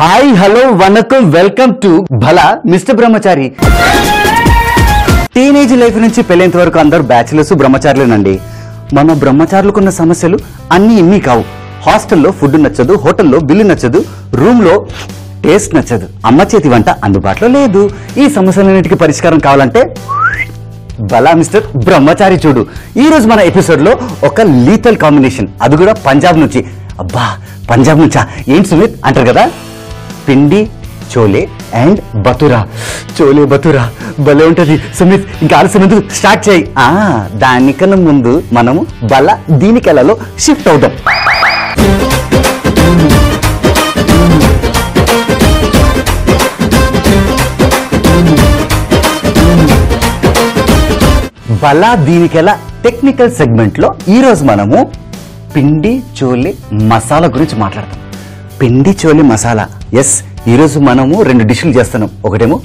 Hi hello vanakkam welcome to Bhala mister Brahmachari. Teenage life నుంచి పెళ్ళేంత వరకు అందరూ బ్యాచిలర్స్ బ్రహ్మచారులేనండి. మన బ్రహ్మచారులకున్న సమస్యలు అన్ని ఇన్ని కావు. హాస్టల్లో ఫుడ్ నచ్చదు, హోటల్లో బిల్లు నచ్చదు, రూమ్ లో టేస్ట్ నచ్చదు, అమ్మ చేతి వంట అందుబాటులో లేదు. ఈ సమస్యలన్నిటికీ పరిష్కారం కావాలంటే భలా మిస్టర్ బ్రహ్మచారి చూడు. ఈ రోజు మన ఎపిసోడ్ లో ఒక లీథల్ కాంబినేషన్, అది కూడా పంజాబ్ నుంచి. అబ్బా పంజాబ్ నుంచా ఏంటి సుమిత్ అంటారు కదా. పిండి చోలే అండ్ బతురా. చోలే బతురా భలే ఉంటది సుమిత్. ఇంకా ఆలస్యం ఎందుకు, స్టార్ట్ చేయి. దానికన్నా ముందు మనము బల దీనికెళ్ళలో షిఫ్ట్ అవుదాం. బలా దీనికెలా టెక్నికల్ సెగ్మెంట్ లో ఈరోజు మనము పిండి చోలే మసాలా గురించి మాట్లాడతాం. పిండి చోలే మసాలా. ఎస్, ఈరోజు మనము రెండు డిష్లు చేస్తున్నాం. ఒకటేమో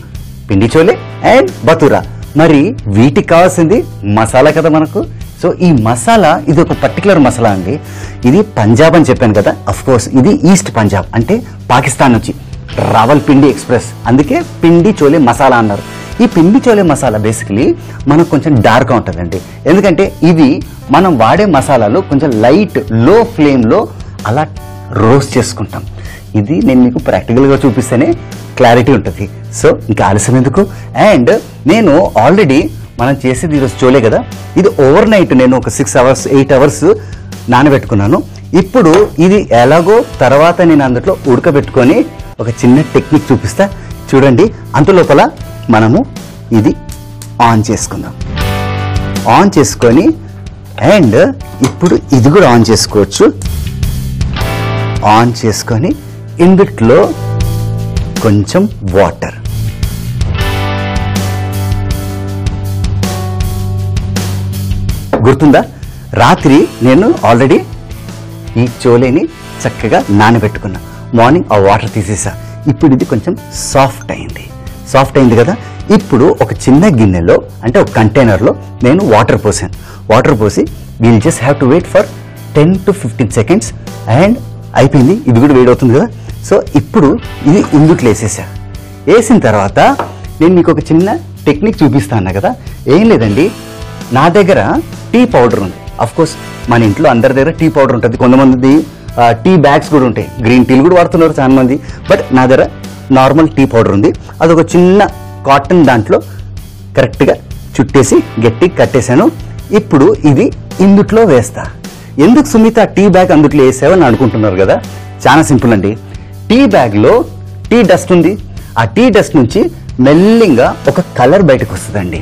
పిండి చోలే అండ్ బతురా. మరి వీటికి కావాల్సింది మసాలా కదా మనకు. సో ఈ మసాలా ఇది ఒక పర్టికులర్ మసాలా అండి. ఇది పంజాబ్ అని చెప్పాను కదా. అఫ్ కోర్స్ ఇది ఈస్ట్ పంజాబ్ అంటే పాకిస్తాన్ నుంచి రావల్ పిండి ఎక్స్ప్రెస్, అందుకే పిండి చోలే మసాలా అన్నారు. ఈ పిండి చోలే మసాలా బేసికలీ మనకు కొంచెం డార్క్గా ఉంటుందండి. ఎందుకంటే ఇవి మనం వాడే మసాలాలు కొంచెం లైట్ లో ఫ్లేమ్లో అలా రోస్ట్ చేసుకుంటాం. ఇది నేను మీకు ప్రాక్టికల్గా చూపిస్తేనే క్లారిటీ ఉంటుంది. సో ఇంకా ఆలస్యం ఎందుకు. అండ్ నేను ఆల్రెడీ మనం చేసేది ఈరోజు చోలే కదా, ఇది ఓవర్ నైట్ నేను ఒక 6 hours 8 hours నానబెట్టుకున్నాను. ఇప్పుడు ఇది ఎలాగో తర్వాత నేను అందులో ఉడకబెట్టుకొని ఒక చిన్న టెక్నిక్ చూపిస్తా చూడండి. అంతలోపల మనము ఇది ఆన్ చేసుకుందాం. ఆన్ చేసుకొని అండ్ ఇప్పుడు ఇది కూడా ఆన్ చేసుకోవచ్చు. ఆన్ చేసుకొని ఇందులో కొంచెం వాటర్, గుర్తుందా రాత్రి నేను ఆల్రెడీ ఈ చోలేని చక్కగా నానబెట్టుకున్నా. మార్నింగ్ ఆ వాటర్ తీసేసా. ఇప్పుడు ఇది కొంచెం సాఫ్ట్ అయింది కదా. ఇప్పుడు ఒక చిన్న గిన్నెలో అంటే ఒక కంటైనర్లో నేను వాటర్ పోసాను. వాటర్ పోసి we'll just have to wait for 10 to 15 seconds and అయిపోయింది. ఇది కూడా వేడవుతుంది కదా. సో ఇప్పుడు ఇది ఇందుట్లో వేసిన తర్వాత నేను మీకు ఒక చిన్న టెక్నిక్ చూపిస్తాను కదా. ఏం లేదండి, నా దగ్గర టీ పౌడర్ ఉంది. అఫ్ కోర్స్ మన ఇంట్లో అందరి దగ్గర టీ పౌడర్ ఉంటుంది. కొంతమంది టీ బ్యాగ్స్ కూడా ఉంటాయి, గ్రీన్ టీలు కూడా వాడుతున్నారు చాలా మంది. బట్ నా దగ్గర నార్మల్ టీ పౌడర్ ఉంది. అదొక చిన్న కాటన్ దాంట్లో కరెక్ట్గా చుట్టేసి గట్టి కట్టేశాను. ఇప్పుడు ఇది ఇందుట్లో వేస్తా. ఎందుకు సుమిత టీ బ్యాగ్ అందుట్లో వేసావని అనుకుంటున్నారు కదా. చాలా సింపుల్ అండి. టీ బ్యాగ్లో టీ డస్ట్ ఉంది. ఆ టీ డస్ట్ నుంచి మెల్లిగా ఒక కలర్ బయటకు వస్తుందండి.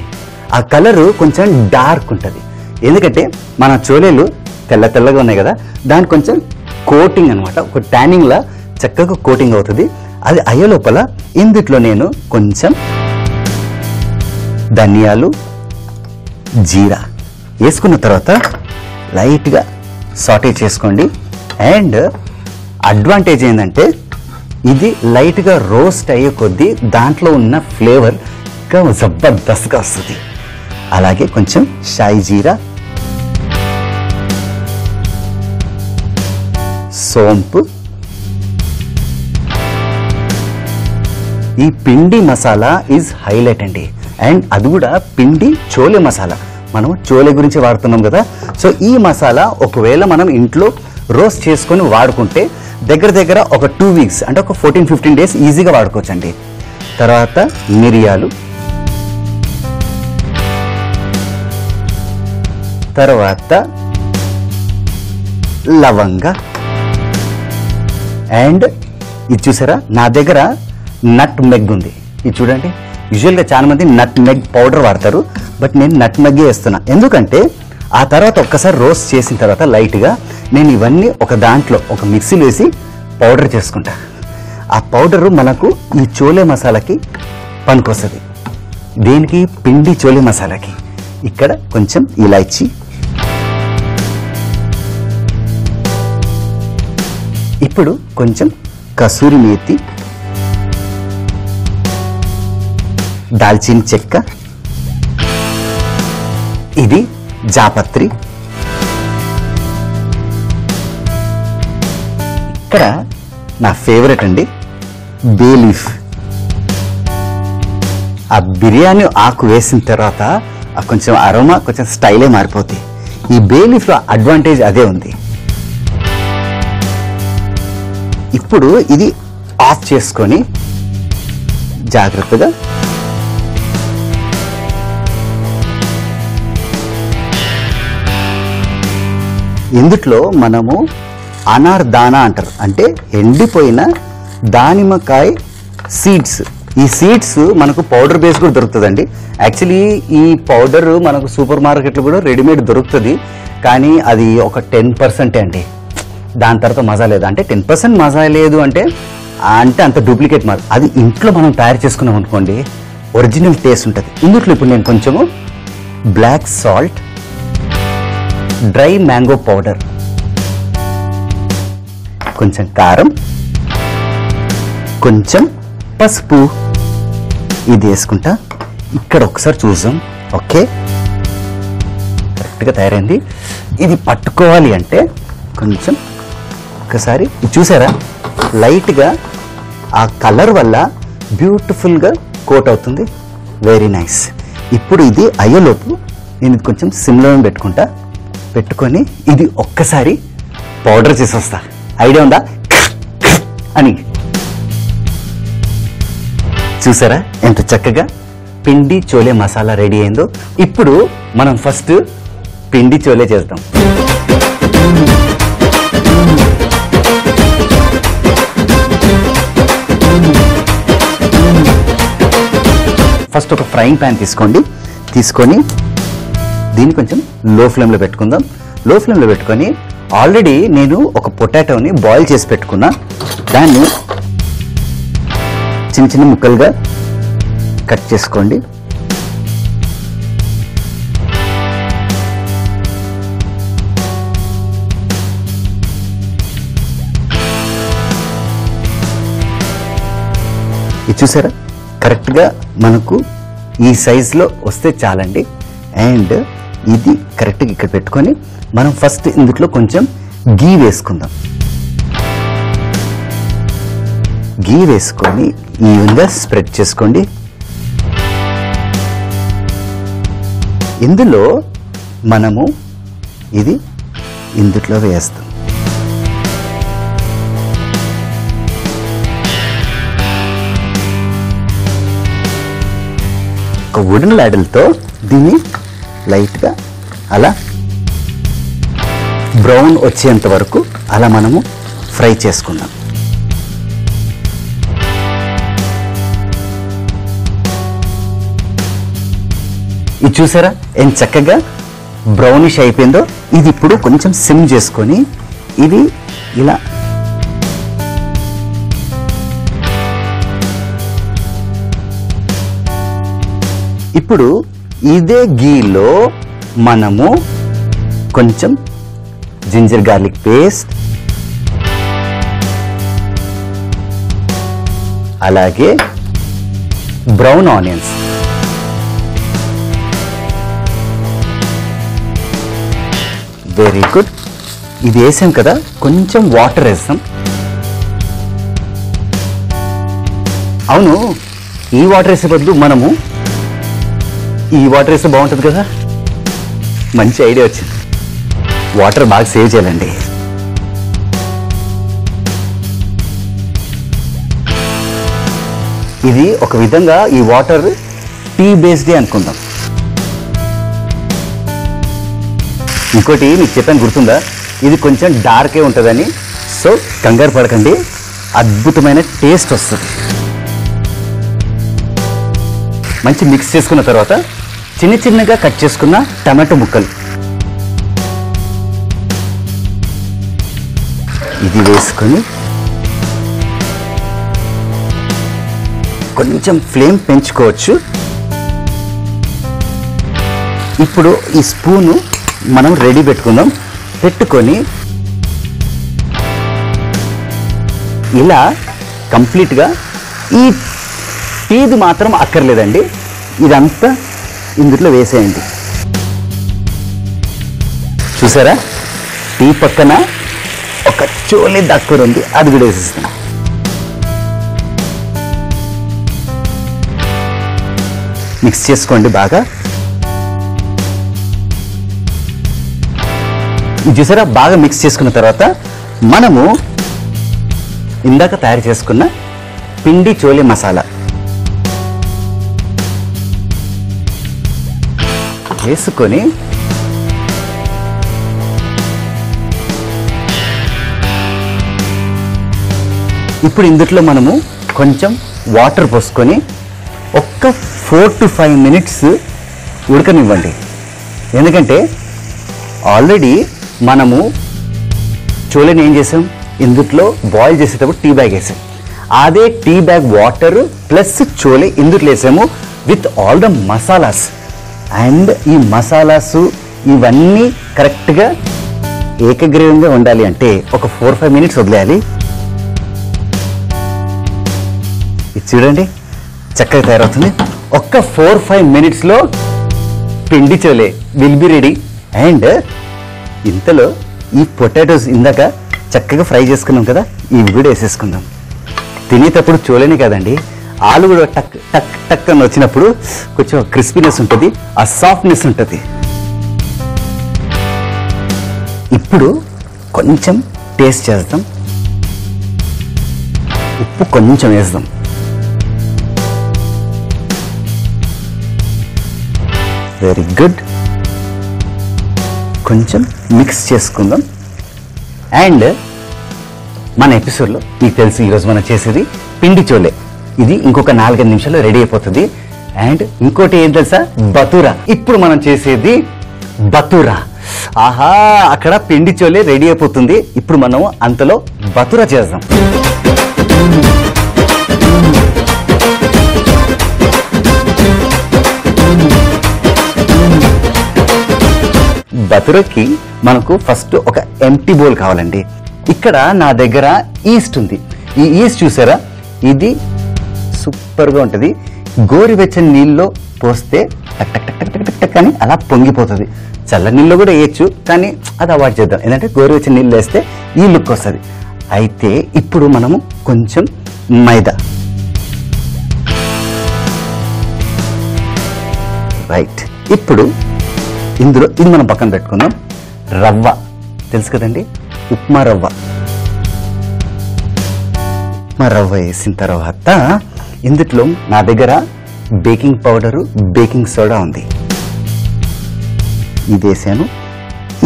ఆ కలరు కొంచెం డార్క్ ఉంటుంది. ఎందుకంటే మన చోలేలు తెల్లగా ఉన్నాయి కదా, దానికి కొంచెం కోటింగ్ అనమాట, ఒక ట్యానింగ్లా చక్కగా కోటింగ్ అవుతుంది. అది అయ్యే లోపల ఇందుట్లో నేను కొంచెం ధనియాలు, జీరా వేసుకున్న తర్వాత లైట్గా సాటే చేసుకోండి. అండ్ అడ్వాంటేజ్ ఏంటంటే ఇది లైట్గా రోస్ట్ అయ్యే కొద్దీ దాంట్లో ఉన్న ఫ్లేవర్ ఇంకా జబర్దస్త్గా వస్తుంది. అలాగే కొంచెం షాయి జీరా, సోంపు. ఈ పిండి మసాలా ఈజ్ హైలైట్ అండి. అండ్ అది కూడా పిండి చోలే మసాలా. మనం చోలే గురించి వాడుతున్నాం కదా. సో ఈ మసాలా ఒకవేళ మనం ఇంట్లో రోస్ట్ చేసుకొని వాడుకుంటే దగ్గర ఒక 2 weeks అంటే ఒక 14-15 days ఈజీగా వాడుకోవచ్చండి. తర్వాత మిరియాలు, తర్వాత లవంగ. అండ్ ఇది చూసారా, నా దగ్గర నట్ మెగ్ ఉంది. ఇది చూడండి. యూజువల్గా చాలా మంది నట్ మెగ్ పౌడర్ వాడతారు, బట్ నేను నట్ మెగ్గే వేస్తున్నా. ఎందుకంటే ఆ తర్వాత ఒక్కసారి రోస్ట్ చేసిన తర్వాత లైట్గా నేను ఇవన్నీ ఒక దాంట్లో ఒక మిక్సీలో వేసి పౌడర్ చేసుకుంటా. ఆ పౌడరు మనకు ఈ చోలే మసాలాకి పనికొస్తుంది. దేనికి? పిండి చోలే మసాలాకి. ఇక్కడ కొంచెం ఇలాచీ, ఇప్పుడు కొంచెం కసూరి మేతి, దాల్చిన చెక్క, ఇది జాపత్రి. ఇక్కడ నా ఫేవరెట్ అండి బే లీఫ్. ఆ బిర్యానీ ఆకు వేసిన తర్వాత కొంచెం అరోమా కొంచెం స్టైలే మారిపోతాయి. ఈ బే లీఫ్లో అడ్వాంటేజ్ అదే ఉంది. ఇప్పుడు ఇది ఆఫ్ చేసుకొని జాగ్రత్తగా ఇందుట్లో మనము అనార్ దానా అంటారు, అంటే ఎండిపోయిన దానిమ్మకాయ సీడ్స్. ఈ సీడ్స్ మనకు పౌడర్ బేస్ కూడా దొరుకుతుందండి. యాక్చువల్లీ ఈ పౌడర్ మనకు సూపర్ మార్కెట్లో కూడా రెడీమేడ్ దొరుకుతుంది, కానీ అది ఒక 10% అండి. దాని తర్వాత మజా లేదు. అంటే 10% మజా లేదు అంటే అంత డూప్లికేట్ మజా. అది ఇంట్లో మనం తయారు చేసుకున్నాం అనుకోండి, ఒరిజినల్ టేస్ట్ ఉంటుంది. ఇందుట్లో ఇప్పుడు నేను కొంచెము black salt, dry mango powder, కొంచెం కారం, కొంచెం పసుపు ఇది వేసుకుంటా. ఇక్కడ ఒకసారి చూద్దాం. ఓకే, కరెక్ట్గా తయారైంది. ఇది పట్టుకోవాలి అంటే కొంచెం ఒకసారి చూసారా, లైట్గా ఆ కలర్ వల్ల బ్యూటిఫుల్గా కోట్ అవుతుంది. Very nice. ఇప్పుడు ఇది అయ్యేలోపు నేను ఇది కొంచెం సిమ్లో పెట్టుకొని ఇది ఒక్కసారి పౌడర్ చేసి వస్తా. ఐడియా ఉందా అని? చూసారా ఎంత చక్కగా పిండి చోలే మసాలా రెడీ అయిందో. ఇప్పుడు మనం ఫస్ట్ పిండి చోలే చేద్దాం. ఫస్ట్ ఒక ఫ్రైయింగ్ ప్యాన్ తీసుకొని దీన్ని కొంచెం లో ఫ్లేమ్లో పెట్టుకుందాం. లో ఫ్లేమ్లో పెట్టుకొని ఆల్రెడీ నేను ఒక పొటాటోని బాయిల్ చేసి పెట్టుకున్నా. దాన్ని చిన్న చిన్న ముక్కలుగా కట్ చేసుకోండి. ఇది చూసారా, కరెక్ట్గా మనకు ఈ సైజులో వస్తే చాలండి. అండ్ ఇది కరెక్ట్గా ఇక్కడ పెట్టుకొని మనం ఫస్ట్ ఇందులో కొంచెం గీ వేసుకుందాం. గీ వేసుకొని ఈవెన్గా స్ప్రెడ్ చేసుకోండి. ఇందులో మనము ఇది ఇందులో వేస్తాం. ఒక వుడెన్ లాడల్తో దీన్ని లైట్గా అలా బ్రౌన్ వచ్చేంత వరకు అలా మనము ఫ్రై చేసుకుందాం. ఇది చూసారా ఎంత చక్కగా బ్రౌనిష్ అయిపోయిందో. ఇది ఇప్పుడు కొంచెం సిమ్ చేసుకొని ఇది ఇలా ఇప్పుడు ఇదే గీలో మనము కొంచెం జింజర్ గార్లిక్ పేస్ట్, అలాగే బ్రౌన్ ఆనియన్స్, వెరీ గుడ్. ఇది వేసాం కదా, కొంచెం వాటర్ వేస్తాం. అవును, ఈ వాటర్ వేసే బదులు మనము ఈ వాటర్ వేస్తే బాగుంటుంది కదా. మంచి ఐడియా వచ్చింది. వాటర్ బాగా సేవ్ చేయాలండి. ఇది ఒక విధంగా ఈ వాటర్ టీ బేస్డే అనుకుందాం. ఇంకోటి మీకు చెప్పాను గుర్తుందా, ఇది కొంచెం డార్కే ఉంటుందని. సో కంగారు పడకండి, అద్భుతమైన టేస్ట్ వస్తుంది. మంచి మిక్స్ చేసుకున్న తర్వాత చిన్న చిన్నగా కట్ చేసుకున్న టమాటో ముక్కలు ఇది వేసుకొని కొంచెం ఫ్లేమ్ పెంచుకోవచ్చు. ఇప్పుడు ఈ స్పూను మనం రెడీ పెట్టుకొని ఇలా కంప్లీట్గా ఈ టీది మాత్రం అక్కర్లేదండి, ఇదంతా ఇందులో వేసేయండి. చూసారా, టీ పక్కన ఒక చోలే దక్కర ఉంది, అది కూడా వేసేస్తాం. మిక్స్ చేసుకోండి బాగా. చూసారా, బాగా మిక్స్ చేసుకున్న తర్వాత మనము ఇందాక తయారు చేసుకున్న పిండి చోలే మసాలా వేసుకొని ఇప్పుడు ఇందులో మనము కొంచెం వాటర్ పోసుకొని ఒక్క 4 to 5 minutes ఉడకనివ్వండి. ఎందుకంటే ఆల్రెడీ మనము చోలేని ఏం చేసాం, ఇందులో బాయిల్ చేసేటప్పుడు టీ బ్యాగ్ వేసాం. అదే tea bag water plus chole ఇందులో వేసాము with all the masalas. And ఈ మసాలాస్ ఇవన్నీ కరెక్ట్గా ఏకగ్రీవంగా ఉండాలి అంటే ఒక 4-5 minutes వదిలేయాలి. ఇది చూడండి చక్కగా తయారవుతుంది. ఒక్క 4-5 minutesలో పిండి chole will be ready. And ఇంతలో ఈ పొటాటోస్ ఇందాక చక్కగా ఫ్రై చేసుకున్నాం కదా, ఇవి కూడా వేసేసుకుందాం. తినేటప్పుడు చోలేనే కదండి, ఆలు కూడా టక్ టక్ టక్ అని వచ్చినప్పుడు కొంచెం క్రిస్పీనెస్ ఉంటుంది, ఆ సాఫ్ట్నెస్ ఉంటుంది. ఇప్పుడు కొంచెం టేస్ట్ చేద్దాం. ఉప్పు కొంచెం వేద్దాం. Very good. కొంచెం మిక్స్ చేసుకుందాం. అండ్ మన ఎపిసోడ్లో మీకు తెలుసు ఈరోజు మనం చేసేది పిండి చోలే. ఇది ఇంకొక 4-5 నిమిషాల్లో రెడీ అయిపోతుంది. అండ్ ఇంకోటి ఏం తెలుసా, బతూరా. ఇప్పుడు మనం చేసేది బతూరా. ఆహా, అక్కడ పిండి చోలే రెడీ అయిపోతుంది. ఇప్పుడు మనం అంతలో బతూరా చేద్దాం. బతూరాకి మనకు ఫస్ట్ ఒక ఎంటీ బౌల్ కావాలండి. ఇక్కడ నా దగ్గర ఈస్ట్ ఉంది. ఈ ఈస్ట్ చూసారా, ఇది సూపర్గా ఉంటుంది. గోరువెచ్చని నీళ్ళలో పోస్తే టక్ టక్ టక్ టక్ టక్ టక్ అని అలా పొంగిపోతుంది. చల్ల నీళ్ళు కూడా వేయచ్చు, కానీ అది అవాయిడ్ చేద్దాం. ఎందుకంటే గోరువెచ్చని నీళ్ళు వేస్తే ఈ లుక్ వస్తుంది. అయితే ఇప్పుడు మనము కొంచెం మైదా, రైట్. ఇప్పుడు ఇందులో ఇది మనం పక్కన పెట్టుకుందాం. రవ్వ తెలుసు కదండి, ఉప్మా రవ్వ. ఉప్మా రవ్వ వేసిన తర్వాత ఇందులో నా దగ్గర బేకింగ్ పౌడరు, బేకింగ్ సోడా ఉంది. ఇది వేసాను,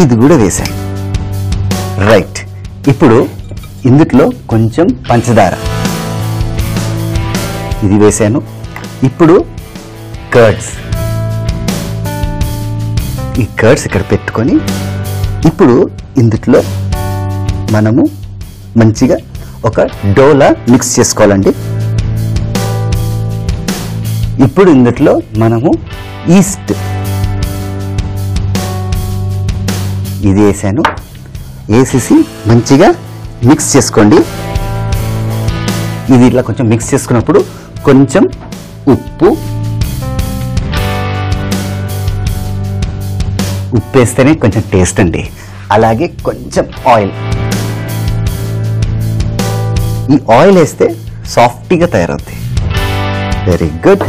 ఇది కూడా వేసాను, రైట్. ఇప్పుడు ఇందులో కొంచెం పంచదార, ఇది వేసాను. ఇప్పుడు కర్డ్స్, ఈ కర్డ్స్ ఇక్కడ పెట్టుకొని ఇప్పుడు ఇందులో మనము మంచిగా ఒక డోలా మిక్స్ చేసుకోవాలండి. ఇప్పుడు ఇందులో మనము ఈస్ట్, ఇది వేసాను, వేసేసి మంచిగా మిక్స్ చేసుకోండి. ఇది ఇట్లా కొంచెం మిక్స్ చేసుకున్నప్పుడు కొంచెం ఉప్పు వేస్తేనే కొంచెం టేస్ట్ అండి. అలాగే కొంచెం ఆయిల్, ఈ ఆయిల్ వేస్తే సాఫ్ట్గా తయారవుతుంది. Very good.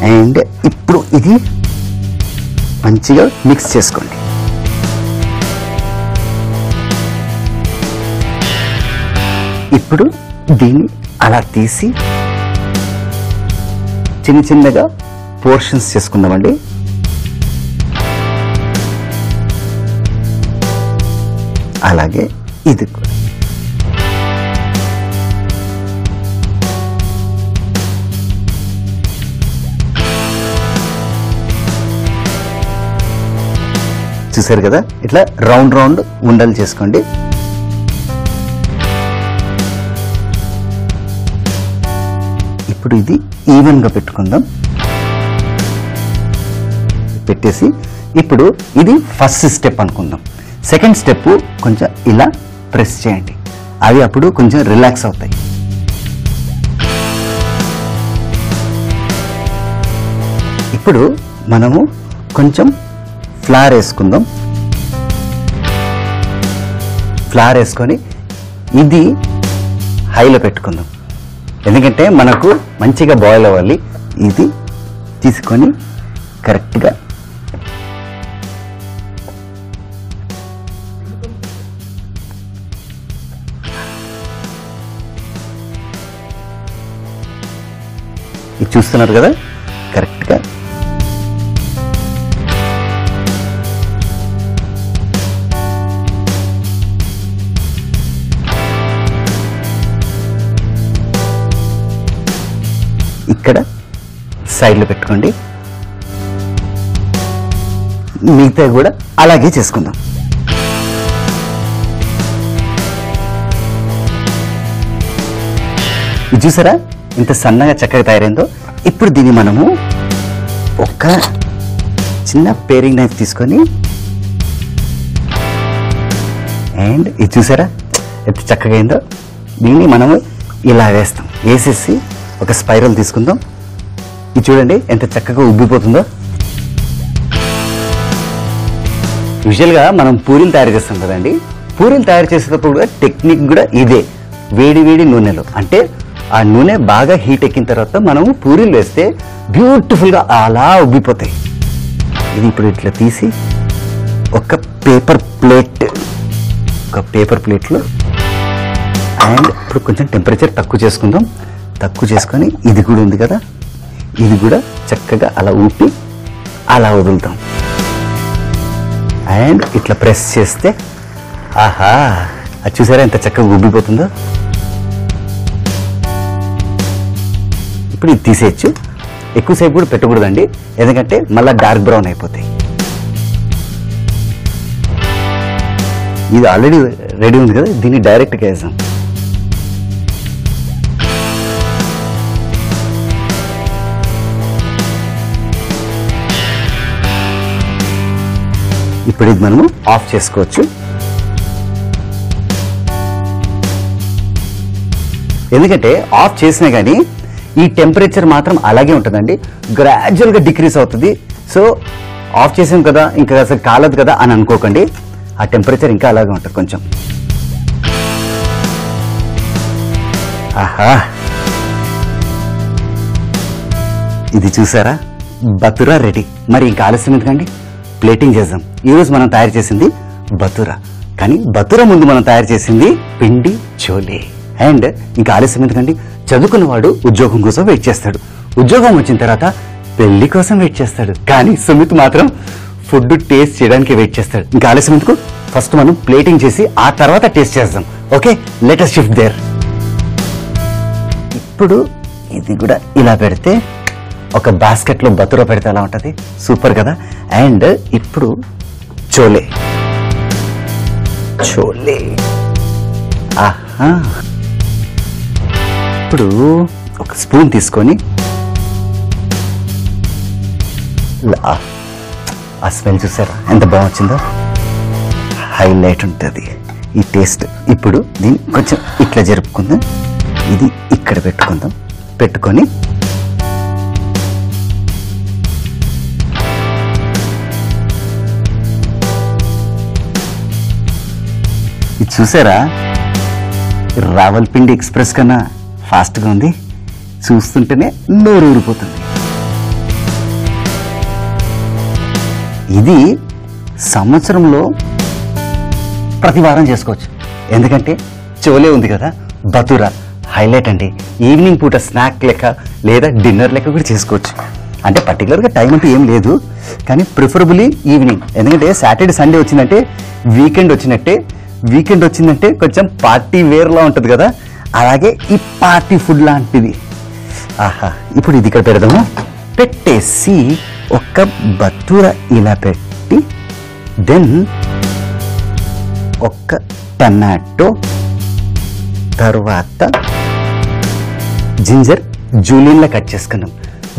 అండ్ ఇప్పుడు ఇది మంచిగా మిక్స్ చేసుకోండి. ఇప్పుడు దీన్ని అలా తీసి చిన్న చిన్నగా పోర్షన్స్ చేసుకుందామండి. అలాగే ఇది కూడా చూసారు కదా, ఇట్లా రౌండ్ రౌండ్ ఉండలు చేసుకోండి. ఇప్పుడు ఇది ఈవెన్గా పెట్టుకుందాం. పెట్టేసి ఇప్పుడు ఇది ఫస్ట్ స్టెప్ అనుకుందాం. సెకండ్ స్టెప్ కొంచెం ఇలా ప్రెస్ చేయండి, అవి అప్పుడు కొంచెం రిలాక్స్ అవుతాయి. ఇప్పుడు మనము కొంచెం ఫ్లవర్ వేసుకుందాం. ఫ్లవర్ వేసుకొని ఇది హైలో పెట్టుకుందాం, ఎందుకంటే మనకు మంచిగా బాయిల్ అవ్వాలి. ఇది తీసుకొని కరెక్ట్గా ఇది చూస్తున్నారు కదా, కరెక్ట్గా ఇక్కడ సైడ్లో పెట్టుకోండి. మిగతా కూడా అలాగే చేసుకుందాం. ఇది చూసారా ఇంత సన్నగా చక్కగా తయారైందో. ఇప్పుడు దీన్ని మనము ఒక చిన్న పేరింగ్ నైఫ్ తీసుకొని అండ్ ఇది చూసారా ఎంత చక్కగా అయిందో. దీన్ని మనము ఇలా వేస్తాం. వేసేసి ఒక స్పైరల్ తీసుకుందాం. ఇది చూడండి ఎంత చక్కగా ఉబ్బిపోతుందో. యూజువల్గా మనం పూరీలు తయారు చేస్తాం కదండి. పూరీలు తయారు చేసేటప్పుడు కూడా టెక్నిక్ కూడా ఇదే. వేడి వేడి నూనెలో, అంటే ఆ నూనె బాగా హీట్ ఎక్కిన తర్వాత మనము పూరీలు వేస్తే బ్యూటిఫుల్గా అలా ఉబ్బిపోతాయి. ఇది ఇప్పుడు ఇట్లా తీసి ఒక పేపర్ ప్లేట్లో అండ్ ఇప్పుడు కొంచెం టెంపరేచర్ తక్కువ చేసుకుందాం. తక్కువ చేసుకొని ఇది కూడా ఉంది కదా, ఇది కూడా చక్కగా అలా ఊపి అలా వదులుతాం. అండ్ ఇట్లా ప్రెస్ చేస్తే ఆహా, అది చూసారా ఎంత చక్కగా ఉబ్బిపోతుందో. ఇప్పుడు ఇది తీసేయచ్చు. ఎక్కువసేపు కూడా పెట్టకూడదండి, ఎందుకంటే మళ్ళీ డార్క్ బ్రౌన్ అయిపోతాయి. ఇది ఆల్రెడీ రెడీ ఉంది కదా, దీన్ని డైరెక్ట్గా వేసాం. ఇప్పుడు ఇది మనము ఆఫ్ చేసుకోవచ్చు. ఎందుకంటే ఆఫ్ చేసినా కానీ ఈ టెంపరేచర్ మాత్రం అలాగే ఉంటుందండి, గ్రాడ్యువల్గా డిక్రీస్ అవుతుంది. సో ఆఫ్ చేసాం కదా ఇంకా అసలు కాలదు కదా అని అనుకోకండి, ఆ టెంపరేచర్ ఇంకా అలాగే ఉంటుంది కొంచెం. ఆహా, ఇది చూసారా బతురా రెడీ. మరి ఇంకా ఆలస్యం ఎందుకండి, ప్లేటింగ్ చేద్దాం. ఈరోజు మనం తయారు చేసింది బతురా, కానీ బతురా ముందు మనం తయారు చేసింది పిండి చోలే. అండ్ ఇంకా ఆలస్యం ఎందుకండి, చదువుకున్నవాడు ఉద్యోగం కోసం వెయిట్ చేస్తాడు, ఉద్యోగం వచ్చిన తర్వాత పెళ్లి కోసం వెయిట్ చేస్తాడు, కానీ సుమిత్ మాత్రం ఫుడ్ టేస్ట్ చేయడానికి వెయిట్ చేస్తాడు. ఇంకా ఆలస్యం ఎందుకు, ఫస్ట్ మనం ప్లేటింగ్ చేసి ఆ తర్వాత టేస్ట్ చేద్దాం. Okay, let us shift there. ఇప్పుడు ఇది కూడా ఇలా పెడితే ఒక బాస్కెట్లో బతురా పెడితే ఎలా ఉంటుంది, సూపర్ కదా. అండ్ ఇప్పుడు చోలే ఆహా, ఇప్పుడు ఒక స్పూన్ తీసుకొని ఆ స్మెల్ చూసారా ఎంత బాగా వచ్చిందో, హైలైట్ ఉంటుంది ఈ టేస్ట్. ఇప్పుడు దీన్ని కొంచెం ఇట్లా జరుపుకుందాం, ఇది ఇక్కడ పెట్టుకుందాం. పెట్టుకొని ఇది చూసారా రావల్పిండి ఎక్స్ప్రెస్ కన్నా ఫాస్ట్గా ఉంది, చూస్తుంటేనే నోరు ఊరిపోతుంది. ఇది సంవత్సరంలో ప్రతి వారం చేసుకోవచ్చు, ఎందుకంటే చోలే ఉంది కదా. బతురా హైలైట్ అండి. ఈవినింగ్ పూట స్నాక్ లెక్క లేదా డిన్నర్ లెక్క కూడా చేసుకోవచ్చు. అంటే పర్టికులర్గా టైం అంటూ ఏం లేదు, కానీ ప్రిఫరబుల్లీ ఈవినింగ్. ఎందుకంటే సాటర్డే సండే వచ్చిందంటే వీకెండ్ వచ్చినట్టే. వీకెండ్ వచ్చిందంటే కొంచెం పార్టీ వేర్లా ఉంటుంది కదా, అలాగే ఈ పార్టీ ఫుడ్ లాంటిది. ఆహా, ఇప్పుడు ఇది ఇక్కడ పెడదాము. పెట్టేసి ఒక బతురా ఇలా పెట్టి దెన్ ఒక టమాటో, తర్వాత జింజర్ జూలీన్లా కట్ చేసుకున్నాం,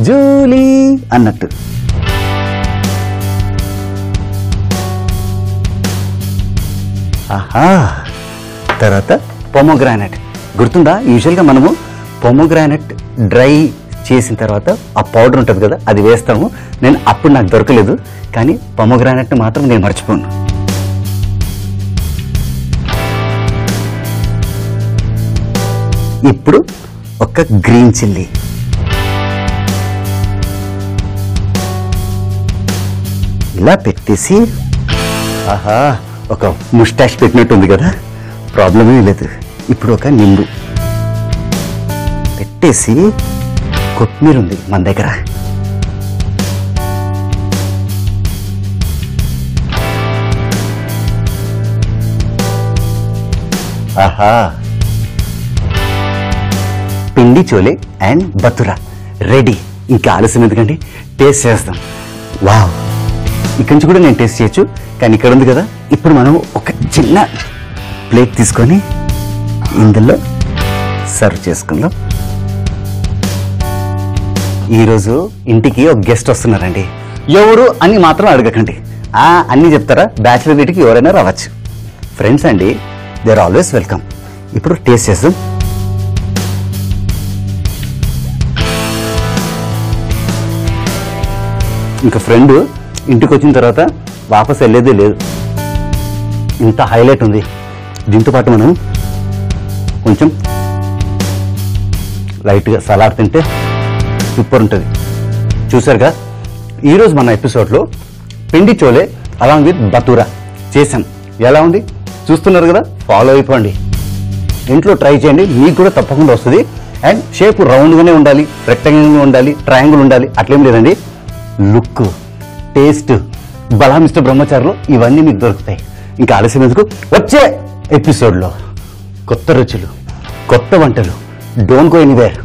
జూలీ అన్నట్టు. ఆహా, తర్వాత పొమోగ్రానైట్ గుర్తుందా? యూజువల్గా మనము పొమోగ్రానైట్ డ్రై చేసిన తర్వాత ఆ పౌడర్ ఉంటుంది కదా, అది వేస్తాము. నేను అప్పుడు నాకు దొరకలేదు, కానీ పొమోగ్రానైట్ మాత్రం నేను మర్చిపోను. ఇప్పుడు ఒక గ్రీన్ చిల్లీ, ఇలా పెట్టేసి, ఆహా, ఒక ముస్టాష్ పెట్టినట్టుంది కదా, ప్రాబ్లమే లేదు. ఇప్పుడు ఒక నింబు పెట్టేసి, కొత్తిమీర ఉంది మన దగ్గర, ఆహా, పిండి చోలే అండ్ బతురా రెడీ. ఇంకా ఆలస్యం ఎందుకండి, టేస్ట్ చేస్తాం. వావ్, ఇక్కడి నుంచి కూడా నేను టేస్ట్ చేయొచ్చు, కానీ ఇక్కడ ఉంది కదా. ఇప్పుడు మనం ఒక చిన్న ప్లేట్ తీసుకొని ఇందులో సర్వ్ చేసుకుందాం. ఈరోజు ఇంటికి ఒక గెస్ట్ వస్తున్నారండి. ఎవరు అని మాత్రం అడగకండి, అన్నీ చెప్తారా? బ్యాచిలర్ వీటికి ఎవరైనా రావచ్చు. ఫ్రెండ్స్ అండి, దే ఆర్ ఆల్వేస్ వెల్కమ్. ఇప్పుడు టేస్ట్ చేద్దాం. ఇంకా ఫ్రెండ్ ఇంటికి వచ్చిన తర్వాత వాపస్ వెళ్ళేదే లేదు, ఇంత హైలైట్ ఉంది. దీంతో పాటు మనం కొంచెం లైట్గా సలాడ్ తింటే సూపర్ ఉంటుంది. చూసారుగా, ఈరోజు మన ఎపిసోడ్లో పిండి చోలే అలాంగ్ విత్ బతూరా చేసాం. ఎలా ఉంది చూస్తున్నారు కదా, ఫాలో అయిపోండి, ఇంట్లో ట్రై చేయండి, మీకు కూడా తప్పకుండా వస్తుంది. అండ్ షేప్ రౌండ్గానే ఉండాలి, రెక్టాంగిల్గా ఉండాలి, ట్రయాంగిల్ ఉండాలి, అట్లేం లేదండి. లుక్, టేస్ట్, బలా మిస్టర్ బ్రహ్మచారులు ఇవన్నీ మీకు దొరుకుతాయి. ఇంకా ఆలస్యం ఎందుకు, వచ్చే ఎపిసోడ్లో కొత్త రుచులు, కొత్త వంటలు. Don't go anywhere.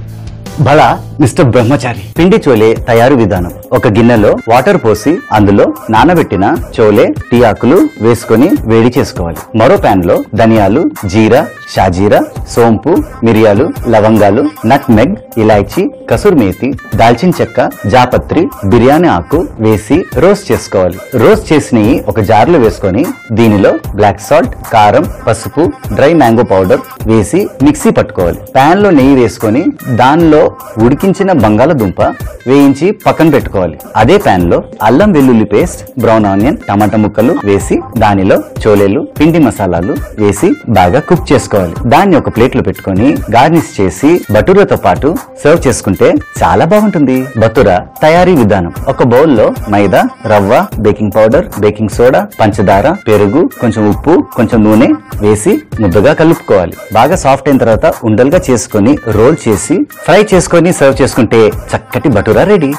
Bala mister బ్రహ్మచారి. పిండి చోలే తయారు విధానం: ఒక గిన్నెలో వాటర్ పోసి అందులో నానబెట్టిన చోలే, టీ ఆకులు వేసుకొని వేడి చేసుకోవాలి. మరో ప్యాన్ లో ధనియాలు, జీరా, షాజీరా, సోంపు, మిరియాలు, లవంగాలు, నట్మెగ్, ఇలాచీ, కసూర్ మేతి, దాల్చిన చెక్క, జాపత్రి, బిర్యానీ ఆకు వేసి రోస్ట్ చేసుకోవాలి. రోస్ట్ చేసిన ఒక జార్లో వేసుకొని దీనిలో బ్లాక్ సాల్ట్, కారం, పసుపు, డ్రై మ్యాంగో పౌడర్ వేసి మిక్సీ పట్టుకోవాలి. ప్యాన్ లో నెయ్యి వేసుకొని దానిలో ఉడికించిన బంగాళదుంప వేయించి పక్కన పెట్టుకోవాలి. అదే ప్యాన్ లో అల్లం వెల్లుల్లి పేస్ట్, బ్రౌన్ ఆనియన్, టమాటా ముక్కలు వేసి దానిలో చోలేలు, పిండి మసాలాలు వేసి బాగా కుక్ చేసుకోవాలి. దాన్ని ఒక ప్లేట్ లో పెట్టుకొని గార్నిష్ చేసి బటూరాతో పాటు సర్వ్ చేసుకుంటే చాలా బాగుంటుంది. బటూరా తయారీ విధానం: ఒక బౌల్ లో మైదా, రవ్వ, బేకింగ్ పౌడర్, బేకింగ్ సోడా, పంచదార, పెరుగు, కొంచెం ఉప్పు, కొంచెం నూనె వేసి ముద్దగా కలుపుకోవాలి. బాగా సాఫ్ట్ అయిన తర్వాత ఉండలుగా చేసుకొని రోల్ చేసి ఫ్రై చేసుకొని సర్వ్ చేసుకుంటే చక్కటి బటూరా రెడీ.